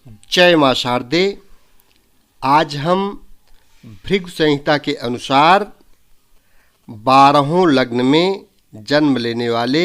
जय मां शारदे। आज हम भृगु संहिता के अनुसार 12 लग्न में जन्म लेने वाले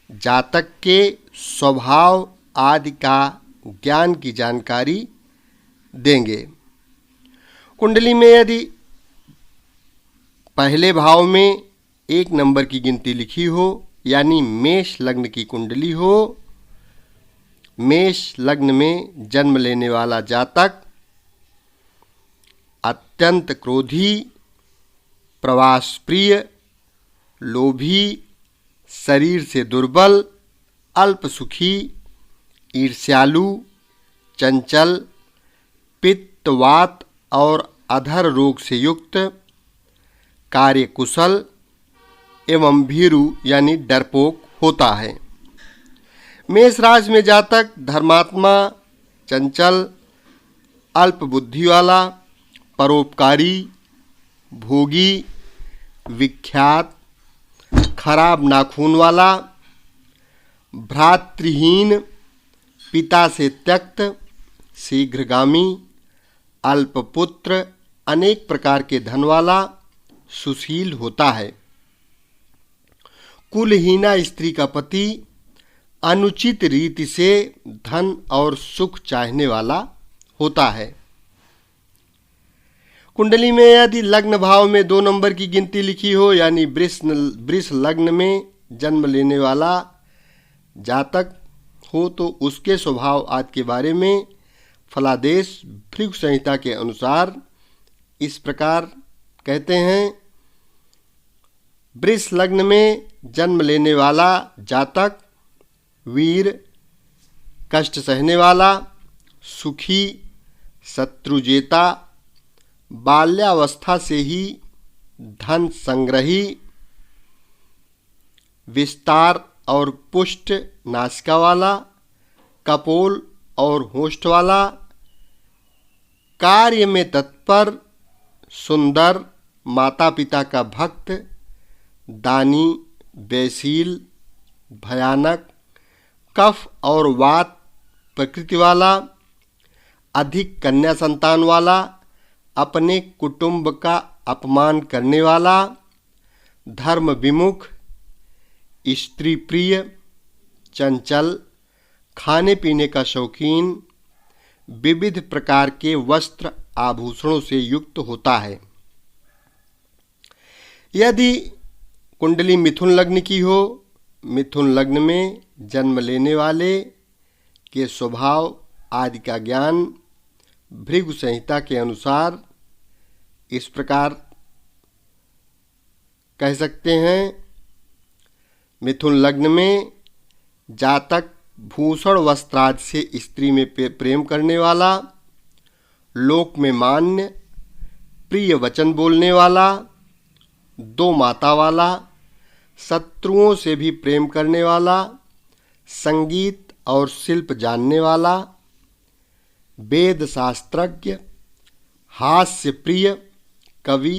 जातक के स्वभाव आदि का ज्ञान की जानकारी देंगे। कुंडली में यदि पहले भाव में 1 नंबर की गिनती लिखी हो, यानी मेष लग्न की कुंडली हो, मेष लग्न में जन्म लेने वाला जातक अत्यंत क्रोधी, प्रवास प्रिय, लोभी, शरीर से दुर्बल, अल्प सुखी, ईर्ष्यालु, चंचल, पित्त, वात और अधर रोग से युक्त, कार्यकुशल एवं भीरु यानी डरपोक होता है। मेष राशि में जातक धर्मात्मा, चंचल, अल्प बुद्धि वाला, परोपकारी, भोगी, विख्यात, खराब नाखून वाला, भ्रातृहीन, पिता से त्यक्त, शीघ्रगामी, अल्पपुत्र, अनेक प्रकार के धन वाला, सुशील होता है। कुलहीना स्त्री का पति, अनुचित रीति से धन और सुख चाहने वाला होता है। कुंडली में यदि लग्न भाव में 2 नंबर की गिनती लिखी हो, यानी वृष लग्न में जन्म लेने वाला जातक हो, तो उसके स्वभाव आदि के बारे में फलादेश भृगु संहिता के अनुसार इस प्रकार कहते हैं। वृष लग्न में जन्म लेने वाला जातक वीर, कष्ट सहने वाला, सुखी, शत्रुजेता, बाल्यावस्था से ही धन संग्रही, विस्तार और पुष्ट नासिका वाला, कपोल और होष्ठ वाला, कार्य में तत्पर, सुंदर, माता पिता का भक्त, दानी, व्ययशील, भयानक, कफ और वात प्रकृति वाला, अधिक कन्या संतान वाला, अपने कुटुंब का अपमान करने वाला, धर्म विमुख, स्त्री प्रिय, चंचल, खाने पीने का शौकीन, विविध प्रकार के वस्त्र आभूषणों से युक्त होता है। यदि कुंडली मिथुन लग्न की हो, मिथुन लग्न में जन्म लेने वाले के स्वभाव आदि का ज्ञान भृगु संहिता के अनुसार इस प्रकार कह सकते हैं। मिथुन लग्न में जातक भूषण वस्त्रादि से स्त्री में प्रेम करने वाला, लोक में मान्य, प्रिय वचन बोलने वाला, 2 माता वाला, शत्रुओं से भी प्रेम करने वाला, संगीत और शिल्प जानने वाला, वेद शास्त्रज्ञ, हास्य प्रिय, कवि,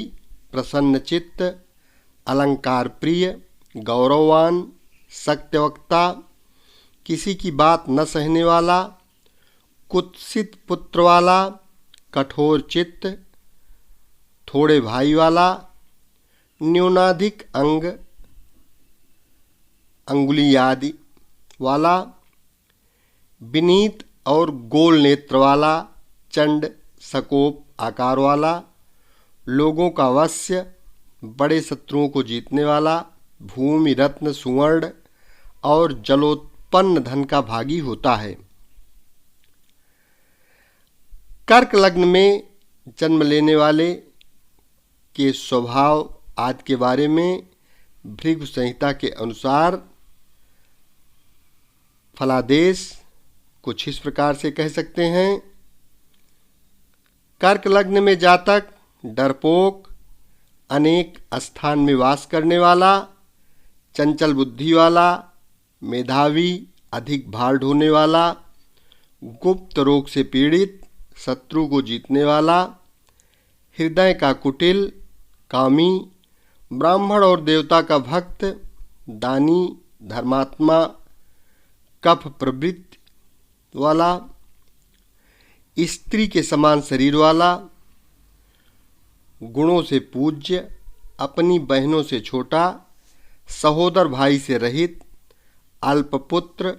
प्रसन्नचित्त, अलंकार प्रिय, गौरववान, सत्यवक्ता, किसी की बात न सहने वाला, कुत्सित पुत्र वाला, कठोर चित्त, थोड़े भाई वाला, न्यूनाधिक अंगुली आदि वाला, विनीत और गोल नेत्र वाला, चंड सकोप आकार वाला, लोगों का वश्य, बड़े शत्रुओं को जीतने वाला, भूमि रत्न सुवर्ण और जलोत्पन्न धन का भागी होता है। कर्क लग्न में जन्म लेने वाले के स्वभाव आदि के बारे में भृगु संहिता के अनुसार फलादेश कुछ इस प्रकार से कह सकते हैं। कर्क लग्न में जातक डरपोक, अनेक स्थान में वास करने वाला, चंचल बुद्धि वाला, मेधावी, अधिक भार ढोने वाला, गुप्त रोग से पीड़ित, शत्रु को जीतने वाला, हृदय का कुटिल, कामी, ब्राह्मण और देवता का भक्त, दानी, धर्मात्मा, कफ प्रवृत्ति वाला, स्त्री के समान शरीर वाला, गुणों से पूज्य, अपनी बहनों से छोटा, सहोदर भाई से रहित, अल्पपुत्र,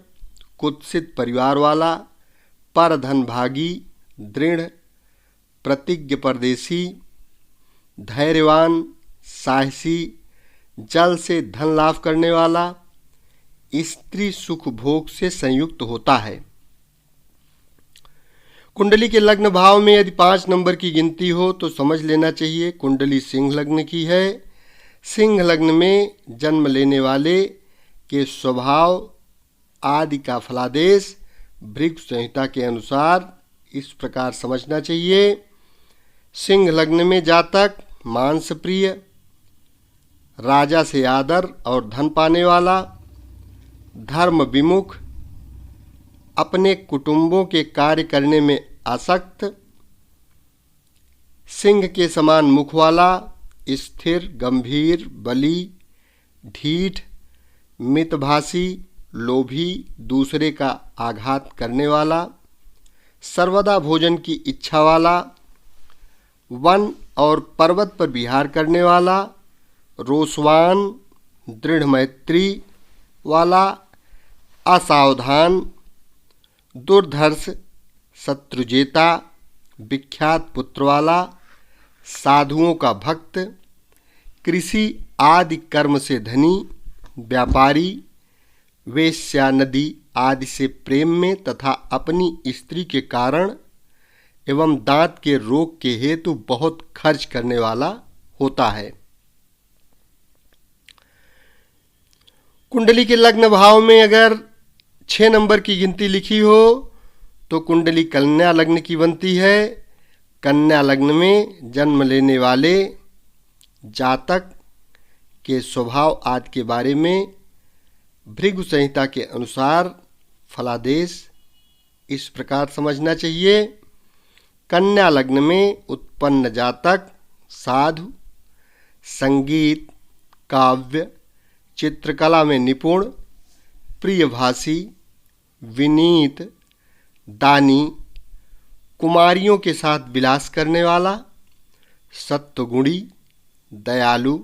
कुत्सित परिवार वाला, परधनभागी, दृढ़, प्रतिज्ञ परदेशी, धैर्यवान, साहसी, जल से धन लाभ करने वाला, स्त्री सुख भोग से संयुक्त होता है। कुंडली के लग्न भाव में यदि 5 नंबर की गिनती हो तो समझ लेना चाहिए कुंडली सिंह लग्न की है। सिंह लग्न में जन्म लेने वाले के स्वभाव आदि का फलादेश भृगु संहिता के अनुसार इस प्रकार समझना चाहिए। सिंह लग्न में जातक मांस प्रिय, राजा से आदर और धन पाने वाला, धर्म विमुख, अपने कुटुंबों के कार्य करने में आसक्त, सिंह के समान मुख वाला, स्थिर, गंभीर, बली, ढीठ, मितभाषी, लोभी, दूसरे का आघात करने वाला, सर्वदा भोजन की इच्छा वाला, वन और पर्वत पर विहार करने वाला, रोषवान, दृढ़ मैत्री वाला, असावधान, दुर्धर्ष, शत्रुजेता, विख्यात पुत्र वाला, साधुओं का भक्त, कृषि आदि कर्म से धनी, व्यापारी, वेश्या नदी आदि से प्रेम में तथा अपनी स्त्री के कारण एवं दांत के रोग के हेतु बहुत खर्च करने वाला होता है। कुंडली के लग्न भाव में अगर 6 नंबर की गिनती लिखी हो तो कुंडली कन्या लग्न की बनती है। कन्या लग्न में जन्म लेने वाले जातक के स्वभाव आदि के बारे में भृगु संहिता के अनुसार फलादेश इस प्रकार समझना चाहिए। कन्या लग्न में उत्पन्न जातक साधु, संगीत, काव्य, चित्रकला में निपुण, प्रियभाषी, विनीत, दानी, कुमारियों के साथ विलास करने वाला, सत्वगुणी, दयालु,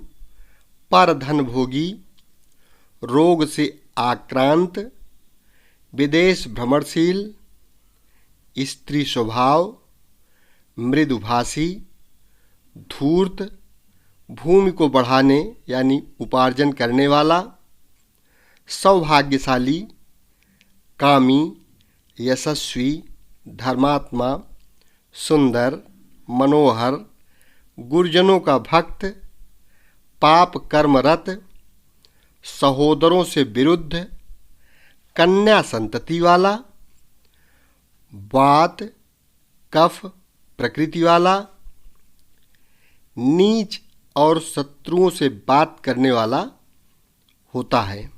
परधन भोगी, रोग से आक्रांत, विदेश भ्रमणशील, स्त्री स्वभाव, मृदुभाषी, धूर्त, भूमि को बढ़ाने यानी उपार्जन करने वाला, सौभाग्यशाली, कामी, यशस्वी, धर्मात्मा, सुंदर, मनोहर, गुरुजनों का भक्त, पाप कर्मरत, सहोदरों से विरुद्ध, कन्या संतति वाला, वात, कफ प्रकृति वाला, नीच और शत्रुओं से बात करने वाला होता है।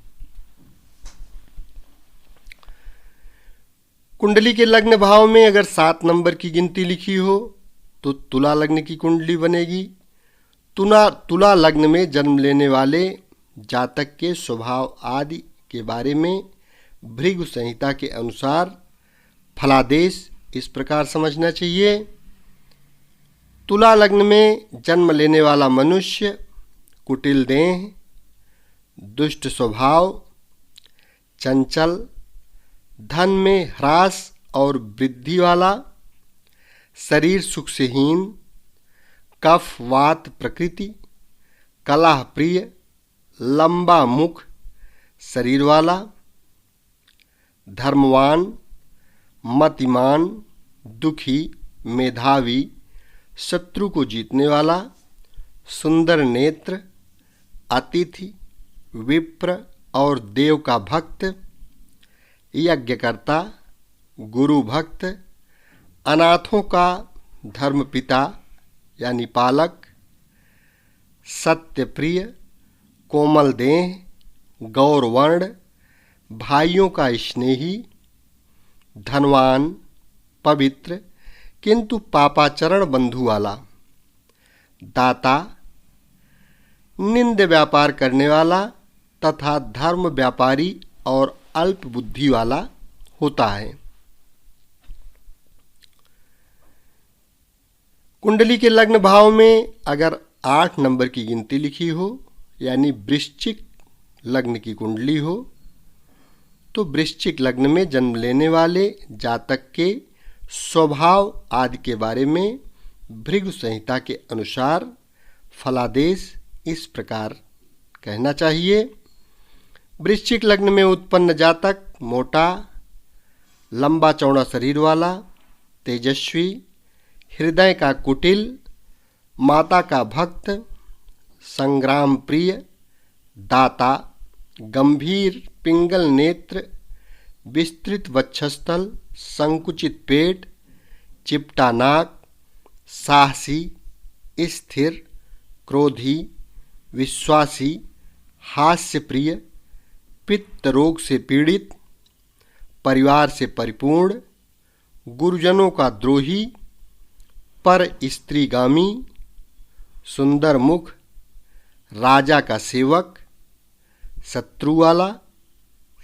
कुंडली के लग्न भाव में अगर 7 नंबर की गिनती लिखी हो तो तुला लग्न की कुंडली बनेगी। तुला लग्न में जन्म लेने वाले जातक के स्वभाव आदि के बारे में भृगु संहिता के अनुसार फलादेश इस प्रकार समझना चाहिए। तुला लग्न में जन्म लेने वाला मनुष्य कुटिल देह, दुष्ट स्वभाव, चंचल, धन में ह्रास और वृद्धि वाला, शरीर सुख से हीन, कफ वात प्रकृति, कलह प्रिय, लंबा मुख शरीर वाला, धर्मवान, मतिमान, दुखी, मेधावी, शत्रु को जीतने वाला, सुंदर नेत्र, अतिथि, विप्र और देव का भक्त, यज्ञकर्ता, गुरु भक्त, अनाथों का धर्मपिता यानी पालक, सत्यप्रिय, कोमल देह, गौरवर्ण, भाइयों का स्नेही, धनवान, पवित्र किंतु पापाचरण बंधु वाला, दाता, निंद व्यापार करने वाला तथा धर्म व्यापारी और अल्प बुद्धि वाला होता है। कुंडली के लग्न भाव में अगर 8 नंबर की गिनती लिखी हो, यानी वृश्चिक लग्न की कुंडली हो, तो वृश्चिक लग्न में जन्म लेने वाले जातक के स्वभाव आदि के बारे में भृगु संहिता के अनुसार फलादेश इस प्रकार कहना चाहिए। वृश्चिक लग्न में उत्पन्न जातक मोटा, लंबा चौड़ा शरीर वाला, तेजस्वी, हृदय का कुटिल, माता का भक्त, संग्राम प्रिय, दाता, गंभीर पिंगल नेत्र, विस्तृत वक्षस्थल, संकुचित पेट, चिपटा नाक, साहसी, स्थिर, क्रोधी, विश्वासी, हास्य प्रिय, पित्त रोग से पीड़ित, परिवार से परिपूर्ण, गुरुजनों का द्रोही, पर स्त्रीगामी, सुंदर मुख, राजा का सेवक, शत्रु वाला,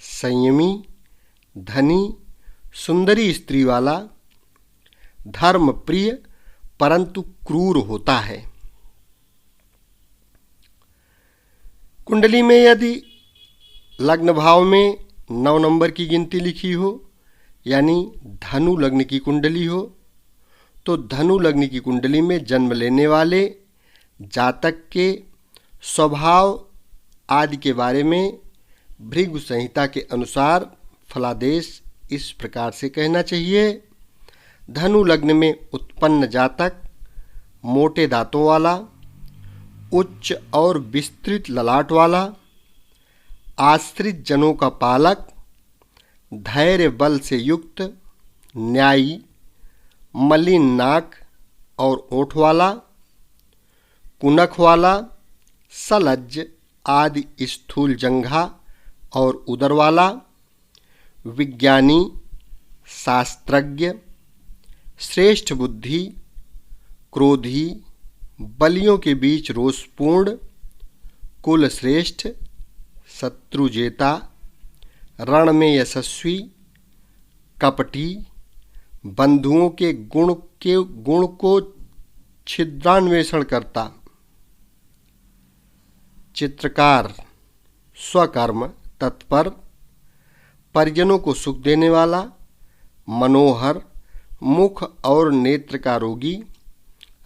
संयमी, धनी, सुंदरी स्त्री वाला, धर्म प्रिय परंतु क्रूर होता है। कुंडली में यदि लग्न भाव में 9 नंबर की गिनती लिखी हो, यानी धनु लग्न की कुंडली हो, तो धनु लग्न की कुंडली में जन्म लेने वाले जातक के स्वभाव आदि के बारे में भृगु संहिता के अनुसार फलादेश इस प्रकार से कहना चाहिए। धनु लग्न में उत्पन्न जातक मोटे दांतों वाला, उच्च और विस्तृत ललाट वाला, आश्रित जनों का पालक, धैर्य बल से युक्त, न्यायी, मलिन नाक और ओठ वाला, कुनख वाला, सलज्ज आदि स्थूल जंघा और उदर वाला, विज्ञानी, शास्त्रज्ञ, श्रेष्ठ बुद्धि, क्रोधी, बलियों के बीच रोषपूर्ण, कुल श्रेष्ठ, शत्रुजेता, रण में यशस्वी, कपटी, बंधुओं के गुण को छिद्रान्वेषण करता, चित्रकार, स्वकर्म तत्पर, परिजनों को सुख देने वाला, मनोहर, मुख और नेत्र का रोगी,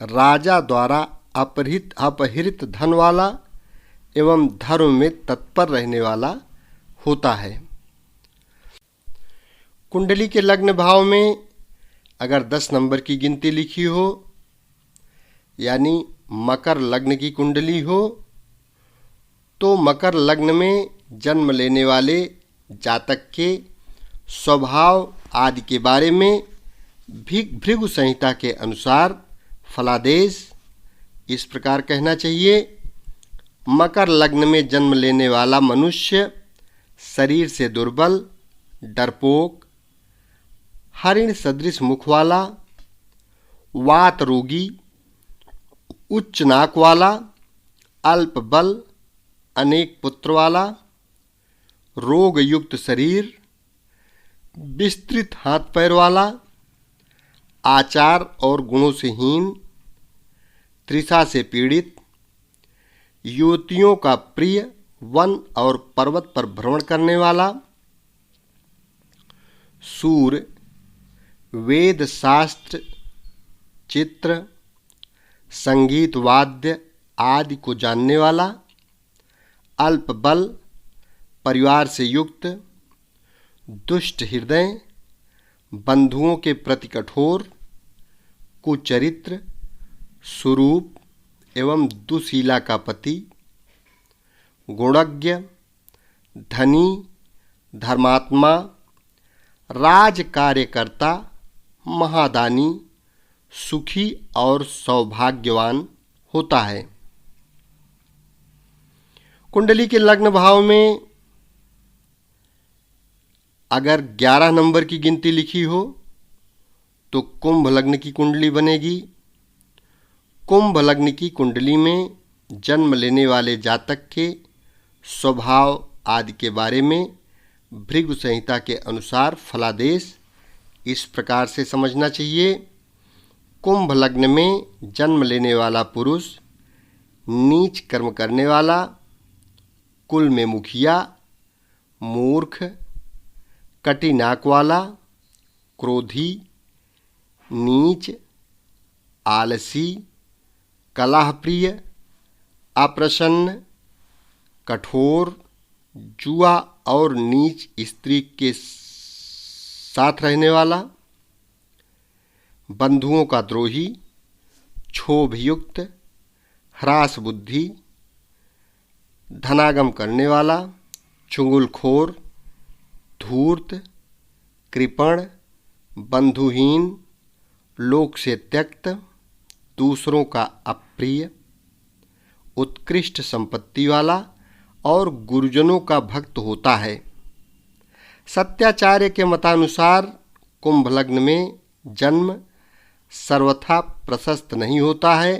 राजा द्वारा अपहृत धन वाला एवं धर्म में तत्पर रहने वाला होता है। कुंडली के लग्न भाव में अगर 10 नंबर की गिनती लिखी हो, यानी मकर लग्न की कुंडली हो, तो मकर लग्न में जन्म लेने वाले जातक के स्वभाव आदि के बारे में भृगु संहिता के अनुसार फलादेश इस प्रकार कहना चाहिए। मकर लग्न में जन्म लेने वाला मनुष्य शरीर से दुर्बल, डरपोक, हरिण सदृश मुख वाला, वात रोगी, उच्च नाक वाला, अल्प बल, अनेक पुत्र वाला, रोग युक्त शरीर, विस्तृत हाथ पैर वाला, आचार और गुणों से हीन, तृषा से पीड़ित, युवतियों का प्रिय, वन और पर्वत पर भ्रमण करने वाला, सूर, वेद शास्त्र, चित्र, संगीत वाद्य आदि को जानने वाला, अल्प बल, परिवार से युक्त, दुष्ट हृदय, बंधुओं के प्रति कठोर, कुचरित्र, स्वरूप एवं दुशीला का पति, गुणज्ञ, धनी, धर्मात्मा, राज कार्यकर्ता, महादानी, सुखी और सौभाग्यवान होता है। कुंडली के लग्न भाव में अगर 11 नंबर की गिनती लिखी हो तो कुंभ लग्न की कुंडली बनेगी। कुंभ लग्न की कुंडली में जन्म लेने वाले जातक के स्वभाव आदि के बारे में भृगु संहिता के अनुसार फलादेश इस प्रकार से समझना चाहिए। कुंभ लग्न में जन्म लेने वाला पुरुष नीच कर्म करने वाला, कुल में मुखिया, मूर्ख, कटी नाक वाला, क्रोधी, नीच, आलसी, कलहप्रिय, अप्रसन्न, कठोर, जुआ और नीच स्त्री के साथ रहने वाला, बंधुओं का द्रोही, क्षोभयुक्त, ह्रास बुद्धि, धनागम करने वाला, चुगलखोर, धूर्त, कृपण, बंधुहीन, लोक से त्यक्त, दूसरों का अप्रिय, उत्कृष्ट संपत्ति वाला और गुरुजनों का भक्त होता है। सत्याचार्य के मतानुसार कुंभ लग्न में जन्म सर्वथा प्रशस्त नहीं होता है।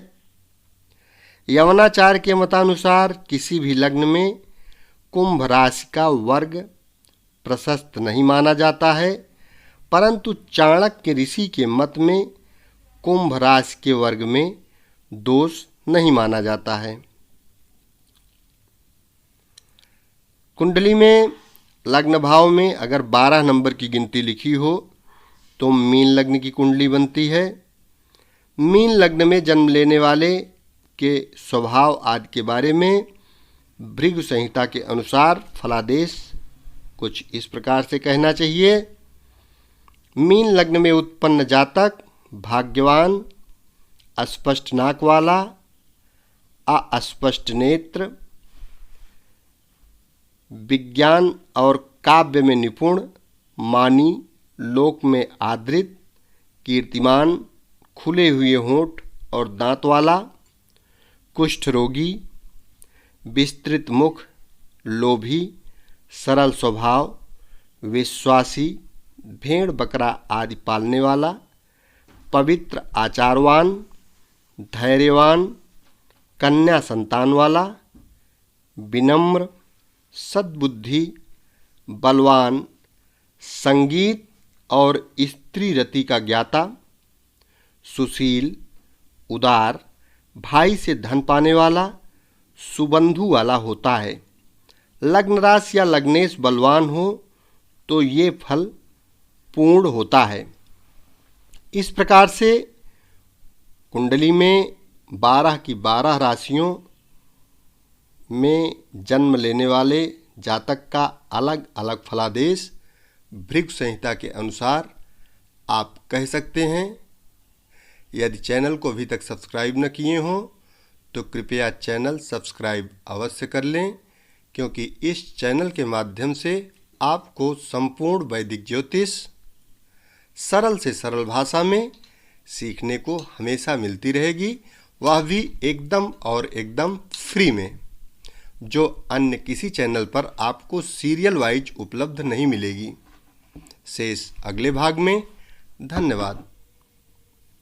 यवनाचार्य के मतानुसार किसी भी लग्न में कुंभ राशि का वर्ग प्रशस्त नहीं माना जाता है, परंतु चाणक्य ऋषि के मत में कुंभ राशि के वर्ग में दोष नहीं माना जाता है। कुंडली में लग्न भाव में अगर 12 नंबर की गिनती लिखी हो तो मीन लग्न की कुंडली बनती है। मीन लग्न में जन्म लेने वाले के स्वभाव आदि के बारे में भृगु संहिता के अनुसार फलादेश कुछ इस प्रकार से कहना चाहिए। मीन लग्न में उत्पन्न जातक भाग्यवान, अस्पष्ट नाक वाला, अस्पष्ट नेत्र, विज्ञान और काव्य में निपुण, मानी, लोक में आदृत, कीर्तिमान, खुले हुए होंठ और दांत वाला, कुष्ठ रोगी, विस्तृत मुख, लोभी, सरल स्वभाव, विश्वासी, भेड़ बकरा आदि पालने वाला, पवित्र आचारवान, धैर्यवान, कन्या संतान वाला, विनम्र, सद्बुद्धि, बलवान, संगीत और स्त्री रति का ज्ञाता, सुशील, उदार, भाई से धन पाने वाला, सुबंधु वाला होता है। लग्न राशि या लग्नेश बलवान हो तो ये फल पूर्ण होता है। इस प्रकार से कुंडली में 12 की 12 राशियों में जन्म लेने वाले जातक का अलग अलग फलादेश भृगु संहिता के अनुसार आप कह सकते हैं। यदि चैनल को अभी तक सब्सक्राइब न किए हों तो कृपया चैनल सब्सक्राइब अवश्य कर लें, क्योंकि इस चैनल के माध्यम से आपको संपूर्ण वैदिक ज्योतिष सरल से सरल भाषा में सीखने को हमेशा मिलती रहेगी, वह भी एकदम और एकदम फ्री में, जो अन्य किसी चैनल पर आपको सीरियल वाइज उपलब्ध नहीं मिलेगी। शेष अगले भाग में। धन्यवाद।